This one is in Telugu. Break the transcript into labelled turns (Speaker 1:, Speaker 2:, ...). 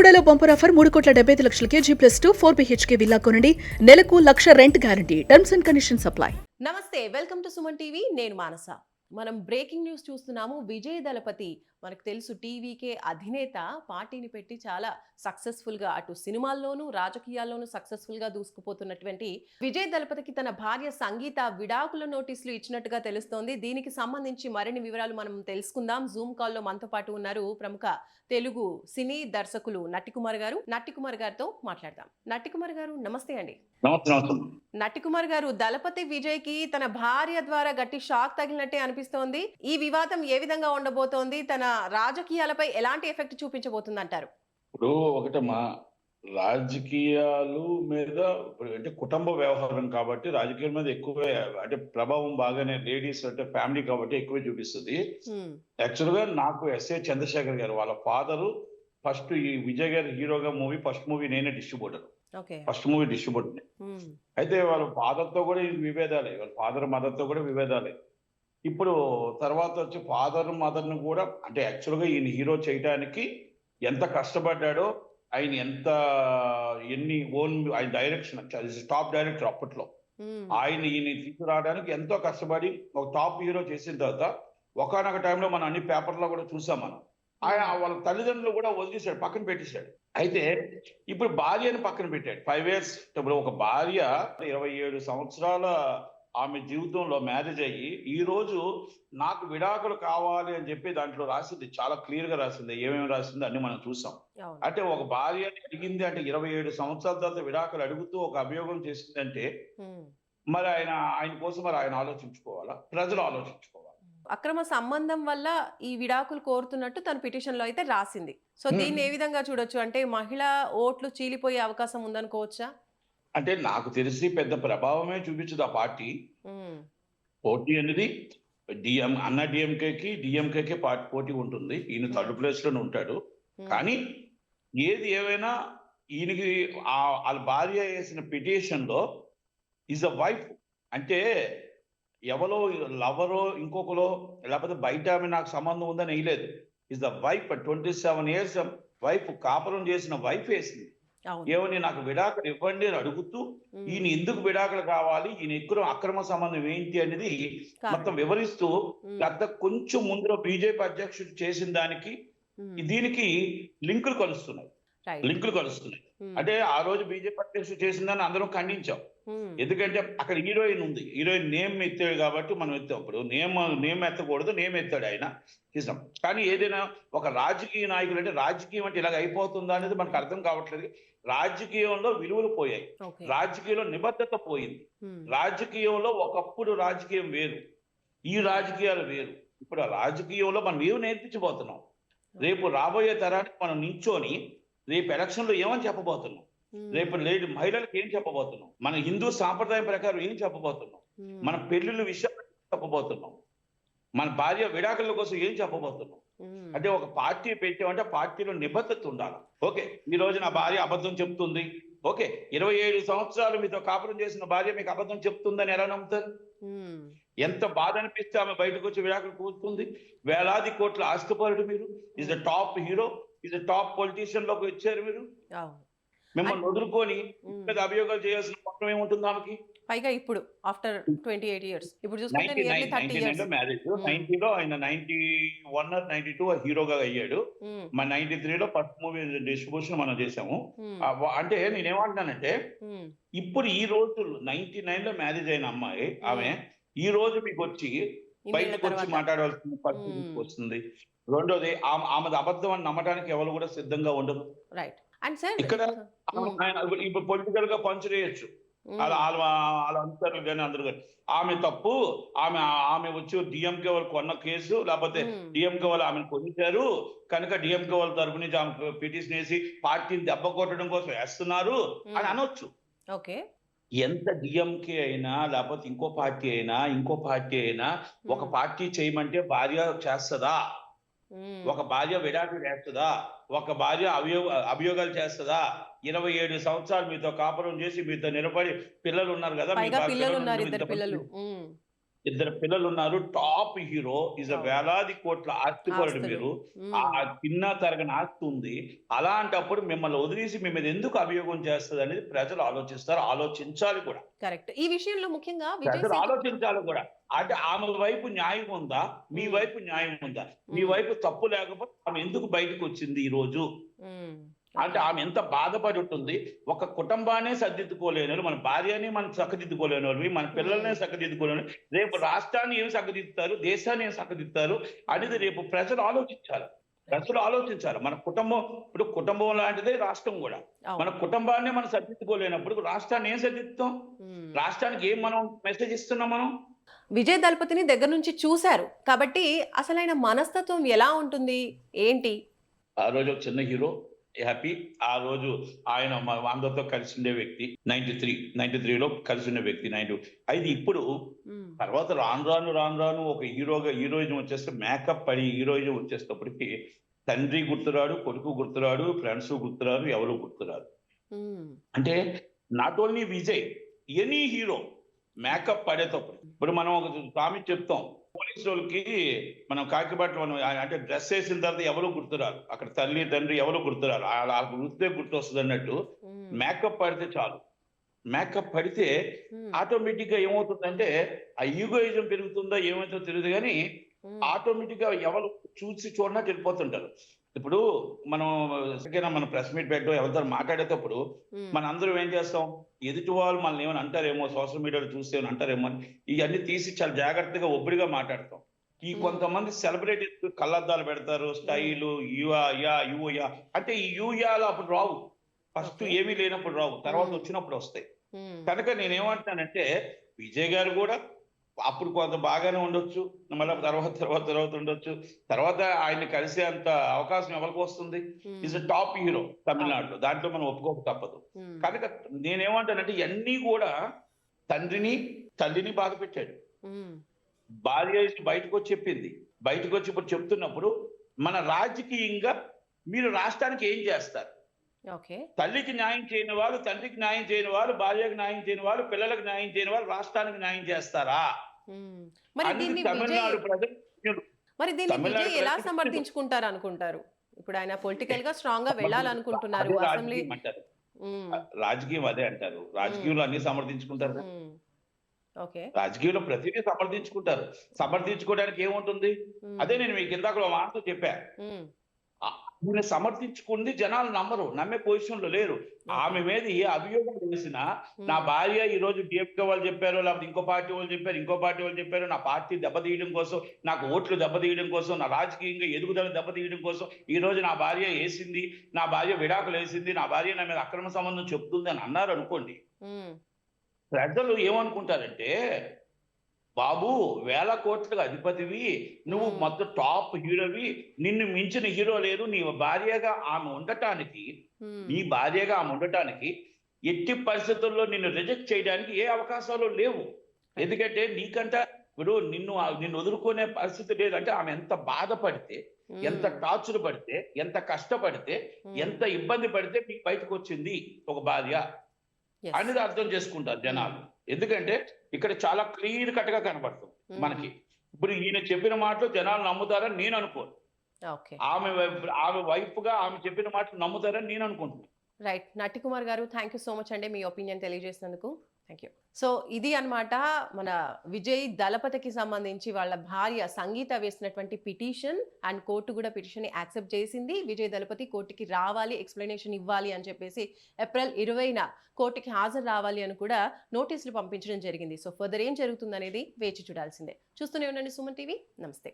Speaker 1: బెల్లంకొండలో bumper offer 3,75,00,000 G+2 4 BHK villa కొనండి. నెలకు 1,00,000 rent guarantee. Terms and conditions apply.
Speaker 2: నమస్తే, వెల్కమ్ టు సుమన్ టీవీ. నేను మానస. మనం బ్రేకింగ్ న్యూస్ చూస్తున్నాము. విజయ్ దళపతి, మనకు తెలుసు, టీవీకే అధినేత, పార్టీని పెట్టి చాలా సక్సెస్ఫుల్ గా అటు సినిమాల్లోనూ రాజకీయాల్లోనూ సక్సెస్ఫుల్ గా దూసుకుపోతున్నటువంటి విజయ్ దళపతికి తన భార్య సంగీత విడాకుల నోటీసులు ఇచ్చినట్టుగా తెలుస్తోంది. దీనికి సంబంధించి మరిన్ని వివరాలు మనం తెలుసుకుందాం. జూమ్ కాల్లో మనతో పాటు ఉన్నారు ప్రముఖ తెలుగు సినీ దర్శకులు నట్టికుమార్ గారు. నట్టికుమార్ గారితో మాట్లాడదాం. నట్టికుమార్ గారు, నమస్తే అండి. నట్టికుమార్ గారు, దళపతి విజయ్ కి తన భార్య ద్వారా గట్టి షాక్ తగిలినట్టే అనిపిస్తోంది. ఈ వివాదం ఏ విధంగా ఉండబోతోంది? తన రాజకీయాలపై ఎలాంటి ఎఫెక్ట్ చూపించబోతుంది అంటారు?
Speaker 3: ఇప్పుడు ఒకటమ్మా, రాజకీయాలు మీద అంటే కుటుంబ వ్యవహారం కాబట్టి రాజకీయాల మీద ఎక్కువ అంటే ప్రభావం బాగానే లేడీస్ అంటే ఫ్యామిలీ కాబట్టి ఎక్కువ చూపిస్తుంది. యాక్చువల్ గా నాకు ఎస్ఏ చంద్రశేఖర్ గారు వాళ్ళ ఫాదరు ఫస్ట్ ఈ విజయ్ గారి హీరోగా మూవీ ఫస్ట్ మూవీ నేనే డిస్ట్రిబ్యూటర్. First movie distributor. అయితే వాళ్ళ ఫాదర్ తో కూడా విభేదాలే, వాళ్ళ ఫాదర్ మదర్ తో కూడా విభేదాలే. ఇప్పుడు తర్వాత వచ్చి ఫాదర్ మదర్ ను కూడా అంటే యాక్చువల్ గా ఈయన హీరో చేయడానికి ఎంత కష్టపడ్డాడో, ఆయన ఎన్ని ఆయన డైరెక్షన్ టాప్ డైరెక్టర్ అప్పట్లో, ఈయన తీసుకురావడానికి ఎంతో కష్టపడి ఒక టాప్ హీరో చేసిన తర్వాత ఒకనొక టైంలో మనం అన్ని పేపర్లో కూడా చూసాం. మనం ఆయన వాళ్ళ తల్లిదండ్రులు కూడా వదిలేశాడు, పక్కన పెట్టేశాడు. అయితే ఇప్పుడు భార్యను పక్కన పెట్టాడు 5 years. ఇప్పుడు ఒక భార్య 27 సంవత్సరాల ఆమె జీవితంలో మ్యారేజ్ అయ్యి ఈ రోజు నాకు విడాకులు కావాలి అని చెప్పి దాంట్లో రాసింది, చాలా క్లియర్ గా రాసింది. ఏమేమి రాసింది అన్ని మనం చూసాం. అంటే ఒక భార్య అడిగింది అంటే 27 సంవత్సరాల తర్వాత విడాకులు అడుగుతూ ఒక అభియోగం చేసిందంటే మరి ఆయన కోసం మరి ఆయన ఆలోచించుకోవాలా, ప్రజలు ఆలోచించుకోవాలి.
Speaker 2: అక్రమ సంబంధం వల్ల ఈ విడాకులు కోరుతున్నట్టు తన పిటిషన్ లో అయితే రాసింది. సో దీన్ని ఏ విధంగా చూడొచ్చు? అంటే మహిళా ఓట్లు చీలిపోయే అవకాశం ఉందనుకోవచ్చా?
Speaker 3: అంటే నాకు తెలిసి పెద్ద ప్రభావమే చూపించదు ఆ పార్టీ. పోటీ అనేది అన్న డిఎంకేకి పోటీ ఉంటుంది. ఈయన థర్డ్ ప్లేస్ లోనే ఉంటాడు. కానీ ఏది ఏమైనా ఈయనకి వాళ్ళ భార్య వేసిన పిటిషన్ లో ఈజ్ అ వైఫ్ అంటే ఎవరో లవరో ఇంకొకరో లేకపోతే బయట ఆమె నాకు సంబంధం ఉందని వేయలేదు. Is the wife. 27 years wife, కాపురం చేసిన వైఫ్ వేసింది. ఏమని నాకు విడాకులు ఇవ్వండి అని అడుగుతూ ఈయన ఎందుకు విడాకులు కావాలి, ఈయన ఎక్కువ అక్రమ సంబంధం ఏంటి అనేది మొత్తం వివరిస్తూ గత కొంచెం ముందులో బీజేపీ అధ్యక్షుడు చేసిన దానికి దీనికి లింకులు కలుస్తున్నాయి. అంటే ఆ రోజు బీజేపీ అధ్యక్షుడు చేసిన దాన్ని అందరం ఖండించాం. ఎందుకంటే అక్కడ హీరోయిన్ ఉంది, హీరోయిన్ నేమ్ ఎత్తాడు కాబట్టి మనం ఎత్తాం. ఇప్పుడు నేమ్ ఎత్తకూడదు, నేమ్ ఎత్తాడు ఆయన చేసాం. కానీ ఏదైనా ఒక రాజకీయ నాయకులు అంటే రాజకీయం అంటే ఇలాగ అయిపోతుందా అనేది మనకు అర్థం కావట్లేదు. రాజకీయంలో విలువలు పోయాయి, రాజకీయంలో నిబద్ధత పోయింది. రాజకీయంలో ఒకప్పుడు రాజకీయం వేరు, ఈ రాజకీయాలు వేరు. ఇప్పుడు ఆ రాజకీయంలో మనం ఏమి నేర్పించబోతున్నాం, రేపు రాబోయే తరానికి మనం నించోని రేపు ఎలక్షన్ లో ఏమని చెప్పబోతున్నాం, రేపు లేడీ మహిళలకు ఏం చెప్పబోతున్నాం, మన హిందూ సాంప్రదాయం ప్రకారం ఏం చెప్పబోతున్నాం, మన పెళ్లిళ్ళ విషయాలు చెప్పబోతున్నాం, మన భార్య విడాకుల కోసం ఏం చెప్పబోతున్నాం. అంటే ఒక పార్టీ పెట్టామంటే పార్టీలో నిబద్ధత ఉండాలి. ఓకే, ఈ రోజు నా భార్య అబద్ధం చెప్తుంది, ఓకే, 27 సంవత్సరాలు మీతో కాపురం చేసిన భార్య మీకు అబద్ధం చెప్తుందని ఎలా నమ్ముతారు? ఎంత బాధ అనిపిస్తే ఆమె బయటకు వచ్చి విడాకులు కూర్చుంది. వేలాది కోట్ల ఆస్తిపరుడు మీరు, is the top hero, is the top politician లోకి వచ్చారు మీరు. మిమ్మల్ని వదులుకొని పెద్ద అభియోగాలు చేయాల్సిన పక్కన ఏముంటుంది ఆమెకి?
Speaker 2: పైగా ఇప్పుడు ఆఫ్టర్ 28 years ఇప్పుడు చూసుకుంటే నియర్లీ 30 years
Speaker 3: మ్యారేజ్. 90లో ఆయన 91 or 92 హీరోగా అయ్యాడు. మన 93లో ఫస్ట్ మూవీ డిస్ట్రిబ్యూషన్ మనం చేసాము. అంటే నేనేమంటున్నానంటే ఇప్పుడు ఈ రోజు 99లో మ్యారేజ్ అయిన అమ్మాయి ఆమె ఈ రోజు మీకు వచ్చి బయటకు వచ్చి మాట్లాడవలసిన పరిస్థితి వస్తుంది. రెండోది ఆమెది అబద్ధం అని నమ్మడానికి ఎవరు కూడా సిద్ధంగా ఉండరు. ఇక్కడ ఇప్పుడు పొలిటికల్ గా పంచులేయచ్చు అలా అంటారు. కానీ అందరూ ఆమె తప్పు, ఆమె వచ్చి డిఎంకే వాళ్ళు కొన్న కేసు, లేకపోతే డిఎంకే వాళ్ళు ఆమెను కొనిచ్చారు కనుక డిఎంకే వాళ్ళ తరపు నుంచి ఆమె పిటిషన్ వేసి పార్టీని దెబ్బ కొట్టడం కోసం వేస్తున్నారు అని అనొచ్చు. ఎంత డిఎంకే అయినా లేకపోతే ఇంకో పార్టీ అయినా ఒక పార్టీ చేయమంటే భార్య చేస్తుందా? ఒక భార్య విడాకులు చేస్తుందా? ఒక భార్య అభియోగాలు చేస్తుందా? 27 సంవత్సరాలు మీతో కాపురం చేసి మీతో నిలబడి పిల్లలు ఉన్నారు కదా, ఇద్దరు పిల్లలు ఉన్నారు, టాప్ హీరో,
Speaker 2: అవును.
Speaker 3: వేలాది కోట్ల ఆస్తిపరుడు
Speaker 2: ఆస్తులు.
Speaker 3: మీరు, ఆ
Speaker 2: హ్మ్.
Speaker 3: చిన్న తరగని ఆస్తి ఉంది. అలాంటప్పుడు మిమ్మల్ని వదిలేసి మీ మీద ఎందుకు అభియోగం చేస్తుంది అనేది ప్రజలు ఆలోచిస్తారు, ఆలోచించాలి కూడా.
Speaker 2: కరెక్ట్. ఈ విషయంలో ముఖ్యంగా విజయ్
Speaker 3: ప్రజలు
Speaker 2: సేతు
Speaker 3: ఆలోచించాలి కూడా. అంటే ఆమె వైపు న్యాయం ఉందా, మీ
Speaker 2: హ్మ్.
Speaker 3: వైపు న్యాయం ఉందా? మీ
Speaker 2: హ్మ్.
Speaker 3: వైపు తప్పు లేకపోతే ఆమె ఎందుకు బయటకు వచ్చింది ఈ రోజు?
Speaker 2: హ్మ్.
Speaker 3: అంటే
Speaker 2: ఓకే.
Speaker 3: ఆమె ఎంత బాధపడి ఉంటుంది. ఒక కుటుంబాన్నే సర్దిద్దుకోలేనోళ్ళు, మన భార్యని మనం చక్కదిద్దుకోలేనోళ్ళవి, మన పిల్లల్ని
Speaker 2: హ్మ్.
Speaker 3: చక్కదిద్దుకోలేని, రేపు రాష్ట్రాన్ని ఏం చక్కదిద్దుతారు, దేశాన్ని ఏం చక్కదిద్దుతారు అనేది
Speaker 2: హ్మ్.
Speaker 3: రేపు ప్రజలు ఆలోచించాలి. ప్రజలు ఆలోచించాలి. మన కుటుంబం, ఇప్పుడు కుటుంబం లాంటిదే రాష్ట్రం కూడా. మన
Speaker 2: అవును.
Speaker 3: కుటుంబాన్నే మనం సర్దిద్దుకోలేనప్పుడు రాష్ట్రాన్ని ఏం సర్దిద్దుతాం?
Speaker 2: హ్మ్.
Speaker 3: రాష్ట్రానికి ఏం మనం మెసేజ్ ఇస్తున్నాం మనం?
Speaker 2: విజయ్ దళపతిని దగ్గర నుంచి చూసారు. కాబట్టి అసలైన మనస్తత్వం ఎలా ఉంటుంది? ఏంటి?
Speaker 3: ఆ రోజు ఒక చిన్న హీరో, హ్యాపీ. ఆ రోజు ఆయన అందరితో కలిసి ఉండే వ్యక్తి. 93లో కలిసి ఉన్న వ్యక్తి. అయితే ఇప్పుడు
Speaker 2: హ్మ్.
Speaker 3: తర్వాత రాను రాను ఒక హీరోయిజం వచ్చేస్తే, మేకప్ పడి హీరోయిజం వచ్చేటప్పటికి తండ్రి గుర్తురాడు, కొడుకు గుర్తురాడు, ఫ్రెండ్స్ గుర్తురారు, ఎవరు గుర్తురారు.
Speaker 2: హ్మ్.
Speaker 3: అంటే not only Vijay, any hero
Speaker 2: okay.
Speaker 3: Makeup పడేటప్పుడు. ఇప్పుడు మనం ఒక సామెత చెప్తాం. పోలీసోళ్ళకి మనం కాకి బట్టలు అంటే డ్రెస్ వేసిన తర్వాత ఎవరు గుర్తురారు. అక్కడ తల్లి, తండ్రి ఎవరు గుర్తురారు. ఆళ్ళకి గుర్తే గుర్తొస్తది అన్నట్టు
Speaker 2: హ్మ్.
Speaker 3: మేకప్ పడితే చాలు. మేకప్ పడితే
Speaker 2: హ్మ్.
Speaker 3: ఆటోమేటిక్‌గా ఏమవుతుందంటే, ఆ ఈగోయిజం పెరుగుతుందో ఏమైతుందో తెలీదు గానీ,
Speaker 2: హ్మ్.
Speaker 3: ఆటోమేటిక్‌గా ఎవరు చూడనట్టు వెళ్ళిపోతుంటారు. ఇప్పుడు మనం ఎక్కడికైనా మనం ప్రెస్ మీట్ పెట్టడం, ఎవరితో మాట్లాడేటప్పుడు
Speaker 2: హ్మ్.
Speaker 3: మనందరం ఏం చేస్తాం? ఎదుటి వాళ్ళు మనల్ని ఏమైనా అంటారేమో, సోషల్ మీడియాలో చూసి ఏమైనా అంటారేమో అని ఇయన్నీ తీసి చాలా జాగ్రత్తగా ఒబ్బిడిగా మాట్లాడతాం. ఈ
Speaker 2: హ్మ్.
Speaker 3: కొంతమంది సెలబ్రిటీస్ కళ్ళద్దాలు పెడతారు.
Speaker 2: హ్మ్.
Speaker 3: స్టైలు, యూ యా అంటే ఈ యాలు అప్పుడు రావు. First
Speaker 2: okay.
Speaker 3: ఏమీ లేనప్పుడు రావు. తర్వాత
Speaker 2: హ్మ్.
Speaker 3: వచ్చినప్పుడు వస్తాయి.
Speaker 2: హ్మ్.
Speaker 3: కనుక నేనేమంటున్నానంటే, విజయ్ గారు గూడా అప్పుడు కొంత బాగానే ఉండొచ్చు. మళ్ళా
Speaker 2: హ్మ్.
Speaker 3: తర్వాత ఉండొచ్చు. తర్వాత ఆయన్ని కలిసే అంత అవకాశం ఎవరికి వస్తుంది? ఈజ్
Speaker 2: హ్మ్.
Speaker 3: ఎ టాప్ హీరో
Speaker 2: అవును.
Speaker 3: తమిళనాడులో. దాంట్లో మనం ఒప్పుకోక తప్పదు.
Speaker 2: హ్మ్.
Speaker 3: కనుక నేనేమంటానంటే, ఇయన్నీ గూడా తండ్రిని, తల్లిని బాధపెట్టాడు.
Speaker 2: హ్మ్.
Speaker 3: భార్య బయటకొచ్చి చెప్పింది. బయటకొచ్చి ఇప్పుడు చెప్తున్నప్పుడు, మన రాజకీయంగా మీరు రాష్ట్రానికి ఏం చేస్తారు?
Speaker 2: ఓకే.
Speaker 3: తల్లికి న్యాయం చేయని వాళ్ళు, తండ్రికి న్యాయం చేయని వాళ్ళు, భార్యకు న్యాయం చేయని వాళ్ళు, పిల్లలకు న్యాయం చేయని వాళ్ళు రాష్ట్రానికి న్యాయం చేస్తారా?
Speaker 2: హ్మ్. మరి
Speaker 3: అనేది
Speaker 2: దీన్ని విజయ్
Speaker 3: తమిళనాడు ప్రజలు
Speaker 2: మరి దీన్ని
Speaker 3: తమిళనాడు
Speaker 2: విజయ్ ఎలా
Speaker 3: ప్రజలు
Speaker 2: సమర్థించుకుంటారనుకుంటారు? ఇప్పుడు ఆయన పొలిటికల్‌గా స్ట్రాంగ్‌గా వెళ్ళాలనుకుంటున్నారు.
Speaker 3: అదే
Speaker 2: అసెంబ్లీ
Speaker 3: రాజకీయం అంటారు.
Speaker 2: హ్మ్.
Speaker 3: రాజకీయం అదే అంటారు.
Speaker 2: హ్మ్.
Speaker 3: రాజకీయంలో అన్ని సమర్థించుకుంటారు కదా!
Speaker 2: హ్మ్. ఓకే.
Speaker 3: రాజకీయంలో ప్రతిదీ సమర్థించుకుంటారు. సమర్థించుకోవడానికి ఏముంటుంది? అదే
Speaker 2: హ్మ్.
Speaker 3: నేను మీకు ఇందాక ఒక మాటలో చెప్పా.
Speaker 2: హ్మ్.
Speaker 3: ఈమె సమర్థించుకుంది జనాలు నమ్మరు. నమ్మే పొజిషన్‌లో లేరు.
Speaker 2: ఓకే.
Speaker 3: ఆమె మీద ఏ అభియోగం వేసినా, నా
Speaker 2: హ్మ్.
Speaker 3: భార్య ఈరోజు డీఎంకే వాళ్ళు చెప్పారు, లేకపోతే ఇంకో పార్టీ వాళ్ళు చెప్పారు, ఇంకో పార్టీ వాళ్ళు చెప్పారు, నా పార్టీ దెబ్బతీయడం కోసం, నాకు ఓట్లు దెబ్బతీయడం కోసం, నా రాజకీయంగా ఎదుగుదల దెబ్బతీయడం కోసం, ఈరోజు నా భార్య ఏసింది, నా భార్య విడాకులేసింది, నా భార్య నా మీద అక్రమ సంబంధం చెప్తుంది అని అన్నారనుకోండి.
Speaker 2: హ్మ్.
Speaker 3: ప్రజలు ఏమనుకుంటారంటే, బాబు వేల కోట్లకు అధిపతివి, నువ్వు
Speaker 2: హ్మ్.
Speaker 3: మొత్తం టాప్ హీరోవి, నిన్ను మించిన హీరో లేరు.
Speaker 2: హ్మ్.
Speaker 3: నీ భార్యగా ఆమె ఉండటానికి ఎట్టి పరిస్థితుల్లో నిన్ను రిజెక్ట్ చేయడానికి ఏ అవకాశాలు లేవు.
Speaker 2: రైట్.
Speaker 3: ఎందుకంటే ఇప్పుడు నిన్ను వదులుకునే పరిస్థితి లేదు. అంటే ఆమె ఎంత బాధపడితే, ఎంత
Speaker 2: హ్మ్.
Speaker 3: టార్చర్ పడితే, ఎంత కష్టపడితే,
Speaker 2: హ్మ్.
Speaker 3: ఎంత ఇబ్బంది పడితే మీకు బయటకొచ్చింది ఒక భార్య
Speaker 2: యెస్.
Speaker 3: అనేది అర్థం చేసుకుంటారు
Speaker 2: హ్మ్.
Speaker 3: జనాలు. ఎందుకంటే ఇక్కడ చాలా క్లియర్ కట్‌గా కనపడుతుంది
Speaker 2: హ్మ్.
Speaker 3: మనకి. ఇప్పుడు ఈయన చెప్పిన మాటలు జనాలు నమ్ముతారని నేను అనుకోను.
Speaker 2: ఓకే.
Speaker 3: ఆమె వైఫ్‌గా ఆమె చెప్పిన మాటలు నమ్ముతారని నేను అనుకుంటున్నాను.
Speaker 2: రైట్. నట్టికుమార్ గారు థాంక్ యూ సో మచ్ అండి మీ ఒపీనియన్ తెలియజేసినందుకు. Thank you. సో, ఇది అన్నమాట మన విజయ్ దళపతికి సంబంధించి వాళ్ళ భార్య సంగీత వేసినటువంటి పిటిషన్ అండ్ కోర్ట్ కూడా పిటిషన్‌ని యాక్సెప్ట్ చేసింది. విజయ్ దళపతి కోర్ట్‌కి రావాలి, ఎక్స్‌ప్లనేషన్ ఇవ్వాలి అని చెప్పేసి ఏప్రిల్ 20న కోర్ట్‌కి హాజరు రావాలి అని కూడా నోటీసులు పంపించడం జరిగింది. సో, ఫర్దర్ ఏం జరుగుతుందనేది వేచి చూడాల్సిందే. చూస్తూనే ఉండండి సుమన్ టీవీ. నమస్తే.